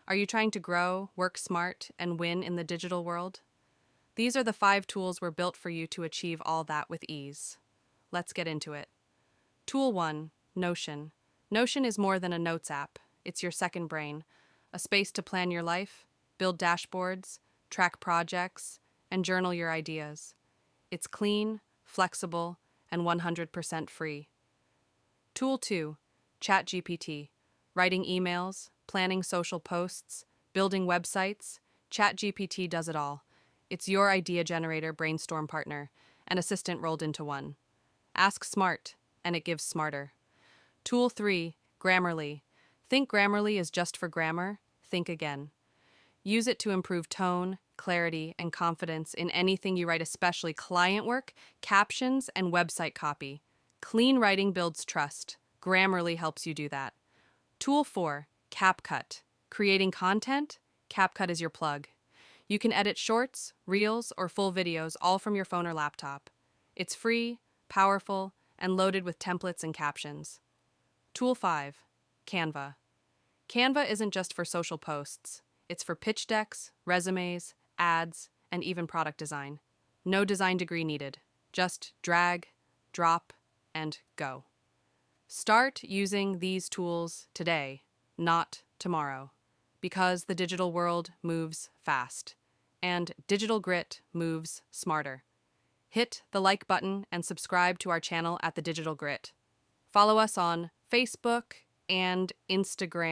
Are you trying to grow, work smart, and win in the digital world? These are the 5 tools we're built for you to achieve all that with ease. Let's get into it. Tool 1, Notion. Notion is more than a notes app. It's your second brain, a space to plan your life, build dashboards, track projects, and journal your ideas. It's clean, flexible, and 100% free. Tool 2, ChatGPT. Writing emails, planning social posts, building websites, ChatGPT does it all. It's your idea generator, brainstorm partner, and assistant rolled into one. Ask smart, and it gives smarter. Tool 3, Grammarly. Think Grammarly is just for grammar? Think again. Use it to improve tone, clarity, and confidence in anything you write, especially client work, captions, and website copy. Clean writing builds trust. Grammarly helps you do that. Tool 4, CapCut. Creating content? CapCut is your plug. You can edit shorts, reels, or full videos all from your phone or laptop. It's free, powerful, and loaded with templates and captions. Tool 5, Canva. Canva isn't just for social posts. It's for pitch decks, resumes, ads, and even product design. No design degree needed. Just drag, drop, and go. Start using these tools today, not tomorrow, because the digital world moves fast, and digital grit moves smarter. Hit the like button and subscribe to our channel at The Digital Grit. Follow us on Facebook and Instagram.